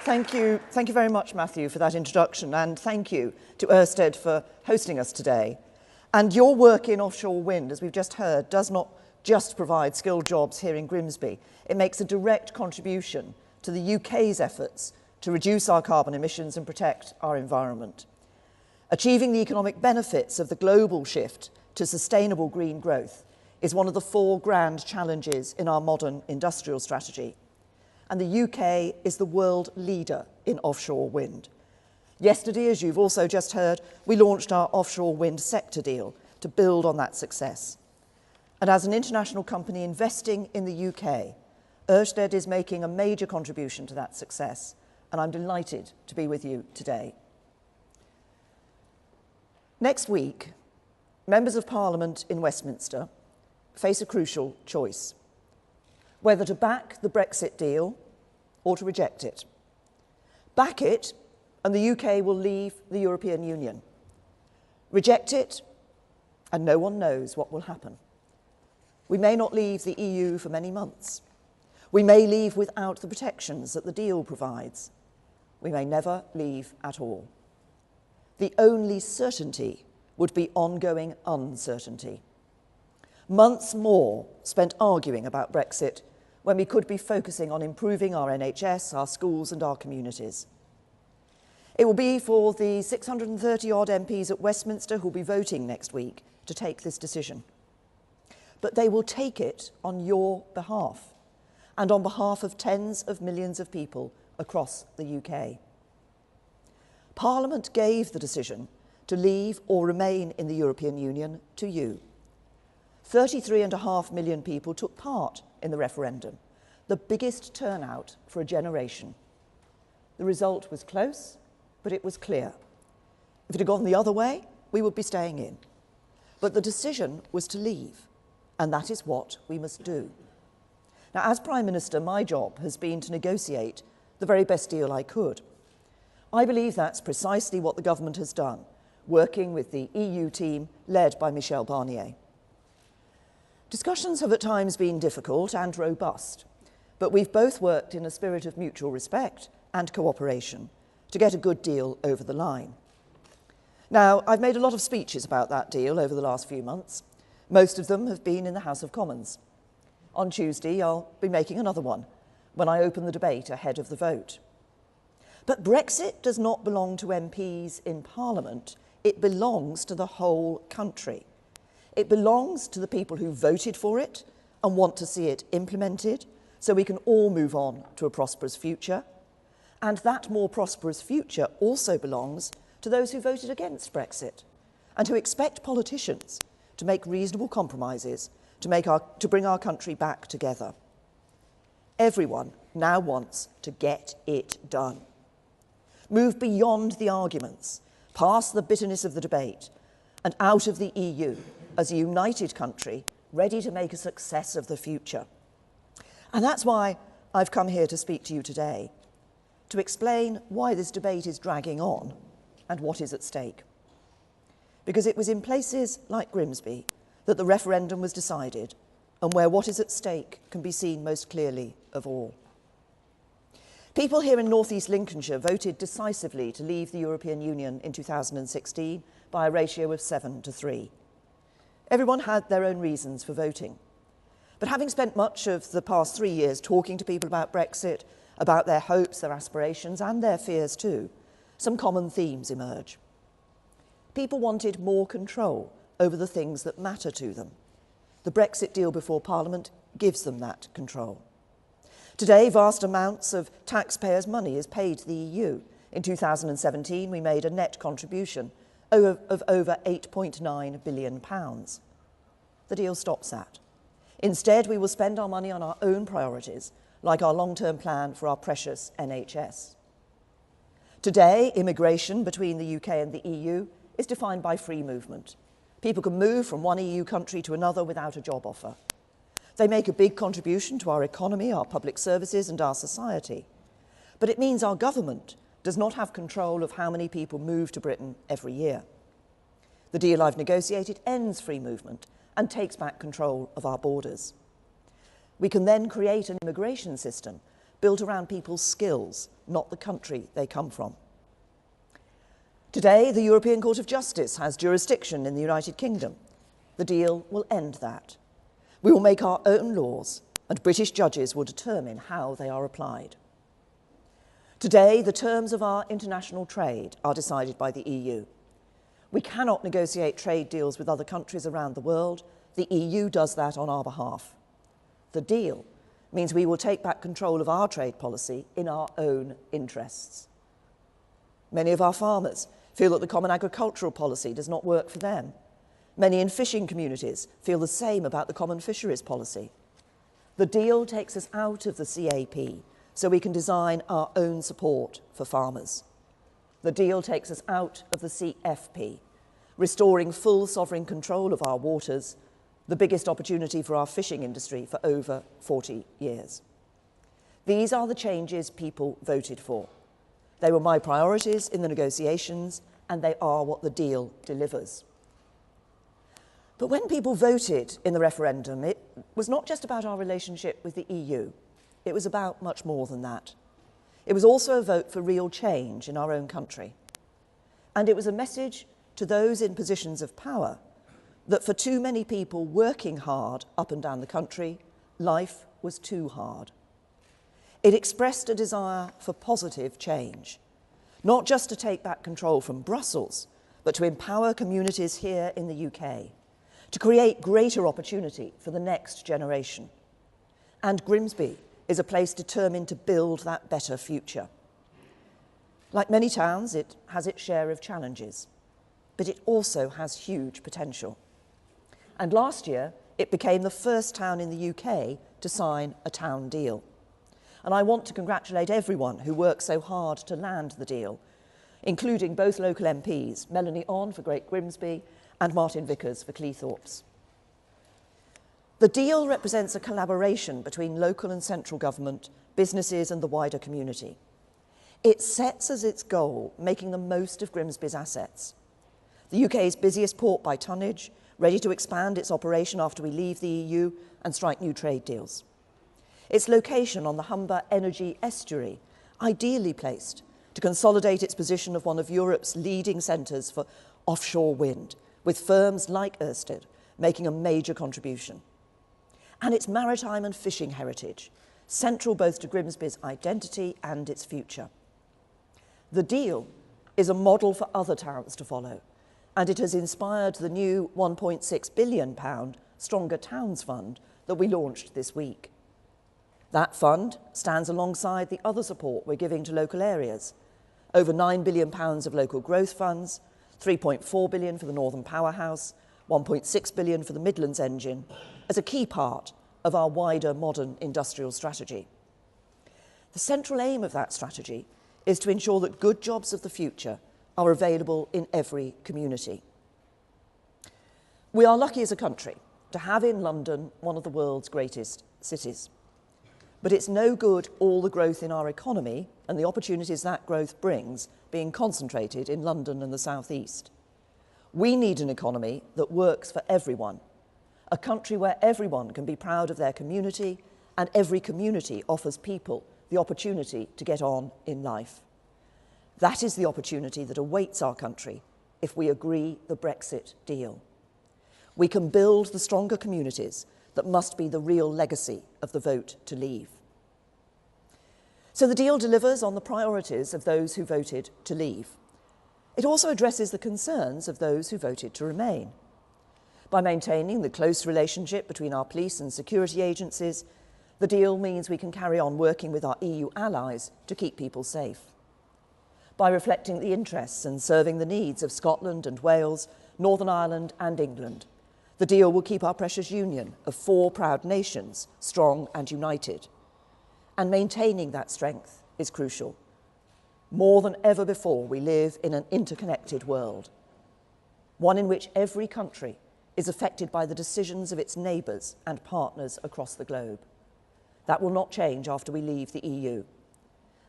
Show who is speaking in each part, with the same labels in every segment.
Speaker 1: Thank you very much, Matthew, for that introduction, and thank you to Ørsted for hosting us today. And your work in offshore wind, as we've just heard, does not just provide skilled jobs here in Grimsby. It makes a direct contribution to the UK's efforts to reduce our carbon emissions and protect our environment. Achieving the economic benefits of the global shift to sustainable green growth is one of the 4 grand challenges in our modern industrial strategy. And the UK is the world leader in offshore wind. Yesterday, as you've also just heard, we launched our offshore wind sector deal to build on that success. And as an international company investing in the UK, Ørsted is making a major contribution to that success, and I'm delighted to be with you today. Next week, members of Parliament in Westminster face a crucial choice: whether to back the Brexit deal or to reject it. Back it, and the UK will leave the European Union. Reject it, and no one knows what will happen. We may not leave the EU for many months. We may leave without the protections that the deal provides. We may never leave at all. The only certainty would be ongoing uncertainty. Months more spent arguing about Brexit when we could be focusing on improving our NHS, our schools and our communities. It will be for the 630-odd MPs at Westminster who will be voting next week to take this decision. But they will take it on your behalf and on behalf of tens of millions of people across the UK. Parliament gave the decision to leave or remain in the European Union to you. 33.5 million people took part in the referendum, the biggest turnout for a generation. The result was close, but it was clear. If it had gone the other way, we would be staying in. But the decision was to leave, and that is what we must do. Now, as Prime Minister, my job has been to negotiate the very best deal I could. I believe that's precisely what the government has done, working with the EU team led by Michel Barnier. Discussions have at times been difficult and robust, but we've both worked in a spirit of mutual respect and cooperation to get a good deal over the line. Now, I've made a lot of speeches about that deal over the last few months. Most of them have been in the House of Commons. On Tuesday, I'll be making another one when I open the debate ahead of the vote. But Brexit does not belong to MPs in Parliament. It belongs to the whole country. It belongs to the people who voted for it and want to see it implemented so we can all move on to a prosperous future. And that more prosperous future also belongs to those who voted against Brexit and who expect politicians to make reasonable compromises to bring our country back together. Everyone now wants to get it done. Move beyond the arguments, past the bitterness of the debate, and out of the EU as a united country ready to make a success of the future. And that's why I've come here to speak to you today, to explain why this debate is dragging on and what is at stake. Because it was in places like Grimsby that the referendum was decided and where what is at stake can be seen most clearly of all. People here in North East Lincolnshire voted decisively to leave the European Union in 2016 by a ratio of 7-3. Everyone had their own reasons for voting. But having spent much of the past 3 years talking to people about Brexit, about their hopes, their aspirations, and their fears too, some common themes emerge. People wanted more control over the things that matter to them. The Brexit deal before Parliament gives them that control. Today, vast amounts of taxpayers' money is paid to the EU. In 2017, we made a net contribution of over £8.9 billion. The deal stops that. Instead, we will spend our money on our own priorities, like our long-term plan for our precious NHS. Today, immigration between the UK and the EU is defined by free movement. People can move from one EU country to another without a job offer. They make a big contribution to our economy, our public services and our society. But it means our government does not have control of how many people move to Britain every year. The deal I've negotiated ends free movement and takes back control of our borders. We can then create an immigration system built around people's skills, not the country they come from. Today, the European Court of Justice has jurisdiction in the United Kingdom. The deal will end that. We will make our own laws, and British judges will determine how they are applied. Today, the terms of our international trade are decided by the EU. We cannot negotiate trade deals with other countries around the world. The EU does that on our behalf. The deal means we will take back control of our trade policy in our own interests. Many of our farmers feel that the common agricultural policy does not work for them. Many in fishing communities feel the same about the common fisheries policy. The deal takes us out of the CAP so we can design our own support for farmers. The deal takes us out of the CFP, restoring full sovereign control of our waters, the biggest opportunity for our fishing industry for over 40 years. These are the changes people voted for. They were my priorities in the negotiations, and they are what the deal delivers. But when people voted in the referendum, it was not just about our relationship with the EU. It was about much more than that. It was also a vote for real change in our own country. And it was a message to those in positions of power that for too many people working hard up and down the country, life was too hard. It expressed a desire for positive change, not just to take back control from Brussels, but to empower communities here in the UK, to create greater opportunity for the next generation. And Grimsby is a place determined to build that better future. Like many towns, it has its share of challenges, but it also has huge potential. And last year, it became the first town in the UK to sign a town deal. And I want to congratulate everyone who worked so hard to land the deal, including both local MPs, Melanie On for Great Grimsby and Martin Vickers for Cleethorpes. The deal represents a collaboration between local and central government, businesses and the wider community. It sets as its goal making the most of Grimsby's assets. The UK's busiest port by tonnage, ready to expand its operation after we leave the EU and strike new trade deals. Its location on the Humber energy estuary, ideally placed to consolidate its position of one of Europe's leading centres for offshore wind, with firms like Ørsted making a major contribution. And its maritime and fishing heritage, central both to Grimsby's identity and its future. The deal is a model for other towns to follow, and it has inspired the new £1.6 billion Stronger Towns Fund that we launched this week. That fund stands alongside the other support we're giving to local areas, over £9 billion of local growth funds, £3.4 billion for the Northern Powerhouse, £1.6 billion for the Midlands Engine, as a key part of our wider modern industrial strategy. The central aim of that strategy is to ensure that good jobs of the future are available in every community. We are lucky as a country to have in London one of the world's greatest cities. But it's no good all the growth in our economy and the opportunities that growth brings being concentrated in London and the South East. We need an economy that works for everyone, a country where everyone can be proud of their community and every community offers people the opportunity to get on in life. That is the opportunity that awaits our country if we agree the Brexit deal. We can build the stronger communities that must be the real legacy of the vote to leave. So the deal delivers on the priorities of those who voted to leave. It also addresses the concerns of those who voted to remain. By maintaining the close relationship between our police and security agencies, the deal means we can carry on working with our EU allies to keep people safe. By reflecting the interests and serving the needs of Scotland and Wales, Northern Ireland and England, the deal will keep our precious union of 4 proud nations strong and united. And maintaining that strength is crucial. More than ever before, we live in an interconnected world, one in which every country is affected by the decisions of its neighbours and partners across the globe. That will not change after we leave the EU.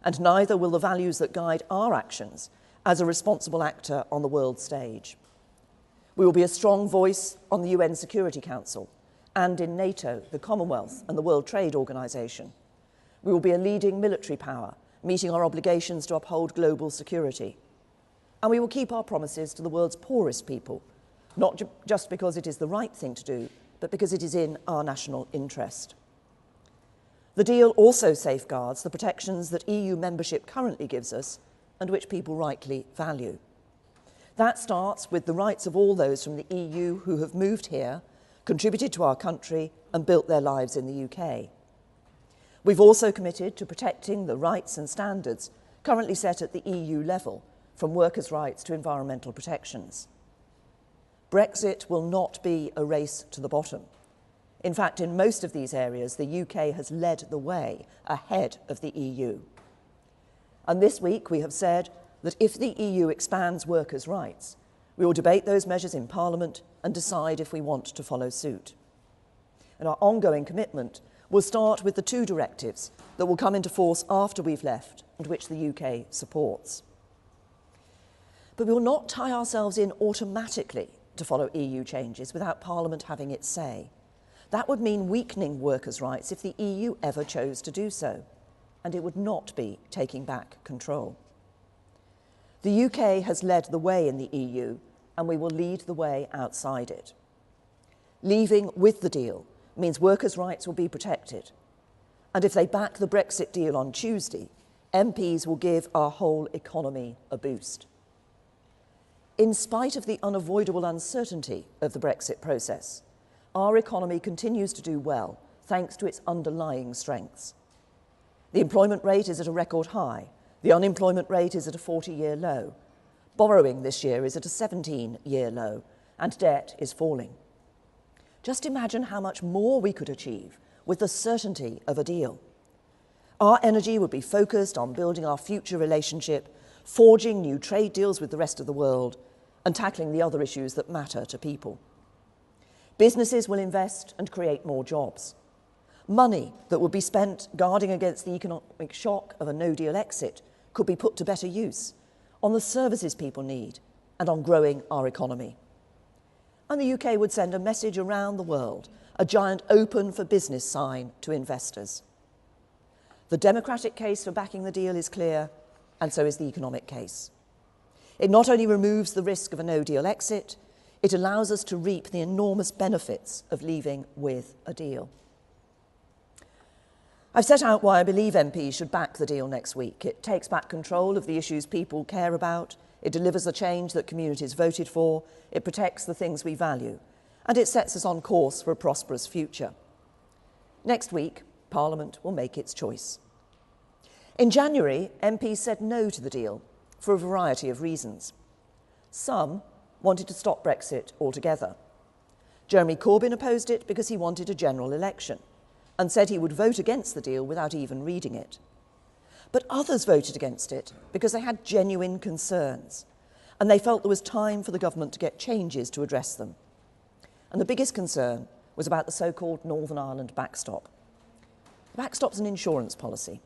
Speaker 1: And neither will the values that guide our actions as a responsible actor on the world stage. We will be a strong voice on the UN Security Council and in NATO, the Commonwealth and the World Trade Organization. We will be a leading military power, meeting our obligations to uphold global security. And we will keep our promises to the world's poorest people, not just because it is the right thing to do, but because it is in our national interest. The deal also safeguards the protections that EU membership currently gives us and which people rightly value. That starts with the rights of all those from the EU who have moved here, contributed to our country and built their lives in the UK. We've also committed to protecting the rights and standards currently set at the EU level, from workers' rights to environmental protections. Brexit will not be a race to the bottom. In fact, in most of these areas, the UK has led the way ahead of the EU. And this week we have said that if the EU expands workers' rights, we will debate those measures in Parliament and decide if we want to follow suit. And our ongoing commitment will start with the 2 directives that will come into force after we've left and which the UK supports. But we will not tie ourselves in automatically to follow EU changes without Parliament having its say. That would mean weakening workers' rights if the EU ever chose to do so, and it would not be taking back control. The UK has led the way in the EU, and we will lead the way outside it. Leaving with the deal means workers' rights will be protected, and if they back the Brexit deal on Tuesday, MPs will give our whole economy a boost. In spite of the unavoidable uncertainty of the Brexit process, our economy continues to do well thanks to its underlying strengths. The employment rate is at a record high, the unemployment rate is at a 40-year low, borrowing this year is at a 17-year low, and debt is falling. Just imagine how much more we could achieve with the certainty of a deal. Our energy would be focused on building our future relationship, forging new trade deals with the rest of the world, and tackling the other issues that matter to people. Businesses will invest and create more jobs. Money that would be spent guarding against the economic shock of a no-deal exit could be put to better use on the services people need and on growing our economy. And the UK would send a message around the world, a giant open for business sign to investors. The democratic case for backing the deal is clear, and so is the economic case. It not only removes the risk of a no-deal exit, it allows us to reap the enormous benefits of leaving with a deal. I've set out why I believe MPs should back the deal next week. It takes back control of the issues people care about, it delivers the change that communities voted for, it protects the things we value, and it sets us on course for a prosperous future. Next week, Parliament will make its choice. In January, MPs said no to the deal for a variety of reasons. Some wanted to stop Brexit altogether. Jeremy Corbyn opposed it because he wanted a general election and said he would vote against the deal without even reading it. But others voted against it because they had genuine concerns and they felt there was time for the government to get changes to address them. And the biggest concern was about the so-called Northern Ireland backstop. The backstop's an insurance policy.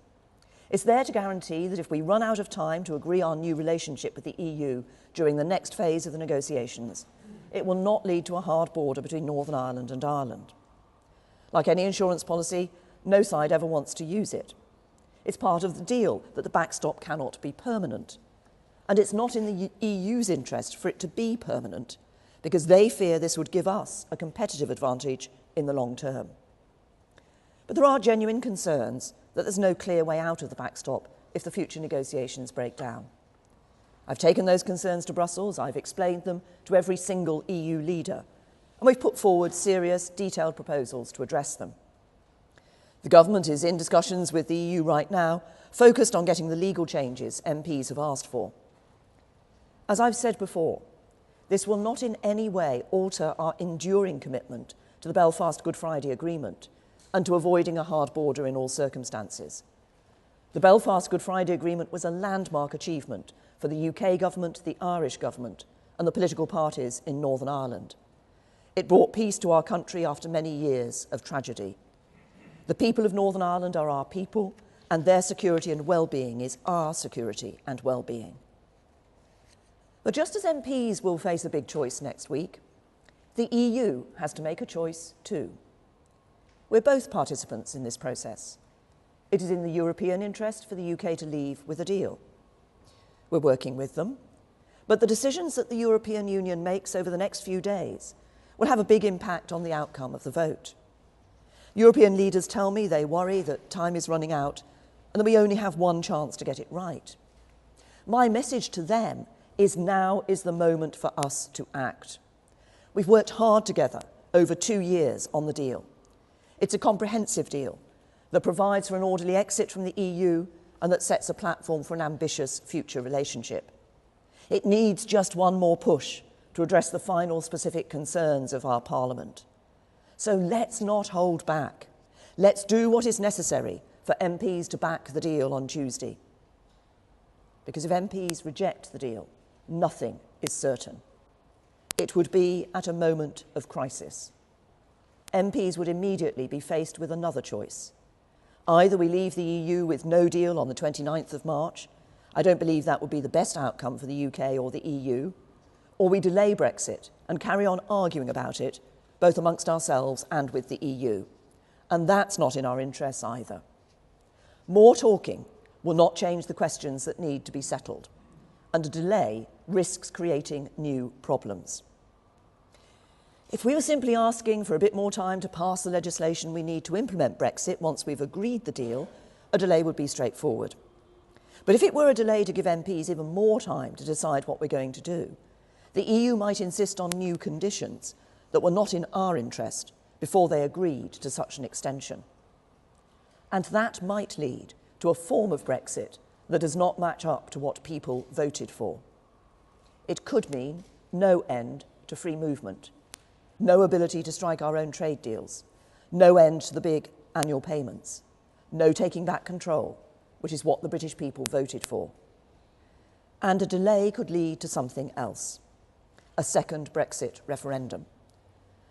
Speaker 1: It's there to guarantee that if we run out of time to agree our new relationship with the EU during the next phase of the negotiations, it will not lead to a hard border between Northern Ireland and Ireland. Like any insurance policy, no side ever wants to use it. It's part of the deal that the backstop cannot be permanent. And it's not in the EU's interest for it to be permanent, because they fear this would give us a competitive advantage in the long term. But there are genuine concerns that there's no clear way out of the backstop if the future negotiations break down. I've taken those concerns to Brussels, I've explained them to every single EU leader, and we've put forward serious, detailed proposals to address them. The government is in discussions with the EU right now, focused on getting the legal changes MPs have asked for. As I've said before, this will not in any way alter our enduring commitment to the Belfast Good Friday Agreement and to avoiding a hard border in all circumstances. The Belfast Good Friday Agreement was a landmark achievement for the UK government, the Irish government, and the political parties in Northern Ireland. It brought peace to our country after many years of tragedy. The people of Northern Ireland are our people, and their security and well-being is our security and well-being. But just as MPs will face a big choice next week, the EU has to make a choice too. We're both participants in this process. It is in the European interest for the UK to leave with a deal. We're working with them, but the decisions that the European Union makes over the next few days will have a big impact on the outcome of the vote. European leaders tell me they worry that time is running out and that we only have one chance to get it right. My message to them is now is the moment for us to act. We've worked hard together over 2 years on the deal. It's a comprehensive deal that provides for an orderly exit from the EU and that sets a platform for an ambitious future relationship. It needs just one more push to address the final specific concerns of our Parliament. So let's not hold back. Let's do what is necessary for MPs to back the deal on Tuesday. Because if MPs reject the deal, nothing is certain. It would be at a moment of crisis. MPs would immediately be faced with another choice. Either we leave the EU with no deal on the 29th of March, I don't believe that would be the best outcome for the UK or the EU, or we delay Brexit and carry on arguing about it, both amongst ourselves and with the EU. And that's not in our interests either. More talking will not change the questions that need to be settled, and a delay risks creating new problems. If we were simply asking for a bit more time to pass the legislation we need to implement Brexit once we've agreed the deal, a delay would be straightforward. But if it were a delay to give MPs even more time to decide what we're going to do, the EU might insist on new conditions that were not in our interest before they agreed to such an extension. And that might lead to a form of Brexit that does not match up to what people voted for. It could mean no end to free movement, no ability to strike our own trade deals, no end to the big annual payments, no taking back control, which is what the British people voted for. And a delay could lead to something else, a second Brexit referendum.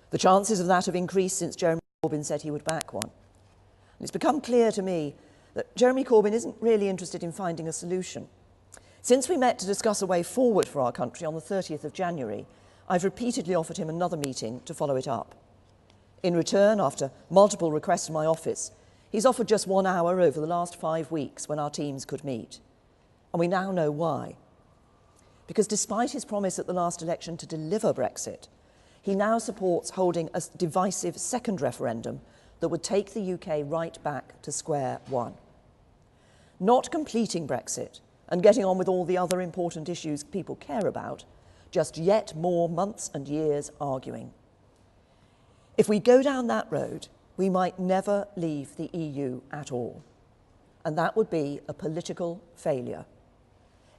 Speaker 1: The chances of that have increased since Jeremy Corbyn said he would back one. And it's become clear to me that Jeremy Corbyn isn't really interested in finding a solution. Since we met to discuss a way forward for our country on the 30th of January, I've repeatedly offered him another meeting to follow it up. In return, after multiple requests from my office, he's offered just 1 hour over the last 5 weeks when our teams could meet. And we now know why. Because despite his promise at the last election to deliver Brexit, he now supports holding a divisive second referendum that would take the UK right back to square one. Not completing Brexit and getting on with all the other important issues people care about, just yet more months and years arguing. If we go down that road, we might never leave the EU at all. And that would be a political failure.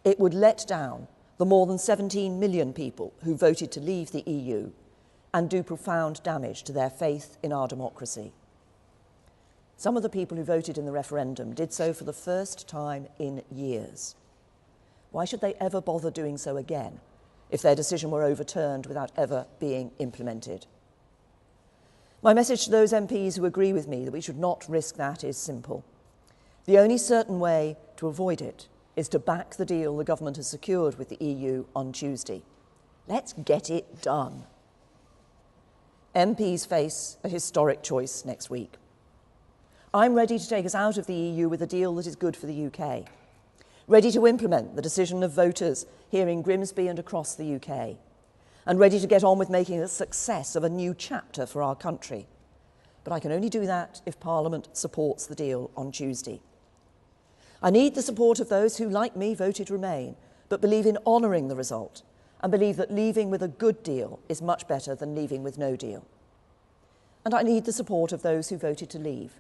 Speaker 1: It would let down the more than 17 million people who voted to leave the EU and do profound damage to their faith in our democracy. Some of the people who voted in the referendum did so for the first time in years. Why should they ever bother doing so again if their decision were overturned without ever being implemented? My message to those MPs who agree with me that we should not risk that is simple. The only certain way to avoid it is to back the deal the government has secured with the EU on Tuesday. Let's get it done. MPs face a historic choice next week. I'm ready to take us out of the EU with a deal that is good for the UK, ready to implement the decision of voters here in Grimsby and across the UK, and ready to get on with making a success of a new chapter for our country. But I can only do that if Parliament supports the deal on Tuesday. I need the support of those who, like me, voted Remain, but believe in honouring the result and believe that leaving with a good deal is much better than leaving with no deal. And I need the support of those who voted to leave,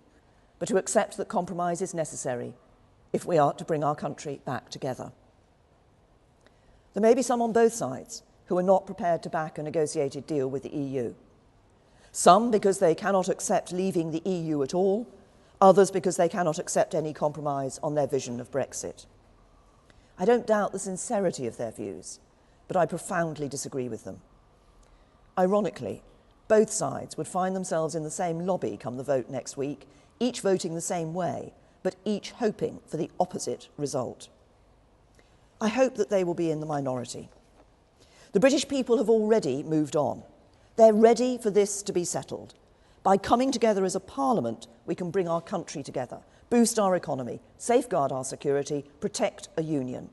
Speaker 1: but who accept that compromise is necessary if we are to bring our country back together. There may be some on both sides who are not prepared to back a negotiated deal with the EU. Some because they cannot accept leaving the EU at all, others because they cannot accept any compromise on their vision of Brexit. I don't doubt the sincerity of their views, but I profoundly disagree with them. Ironically, both sides would find themselves in the same lobby come the vote next week, each voting the same way, but each hoping for the opposite result. I hope that they will be in the minority. The British people have already moved on. They're ready for this to be settled. By coming together as a parliament, we can bring our country together. boost our economy, safeguard our security, protect a union,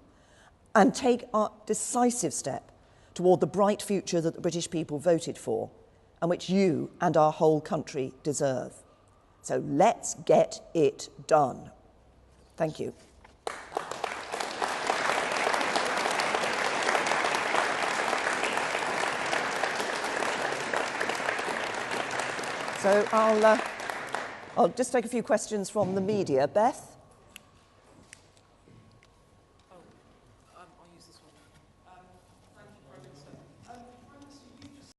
Speaker 1: and take a decisive step toward the bright future that the British people voted for and which you and our whole country deserve. So let's get it done. Thank you. So I'll just take a few questions from the media. Beth?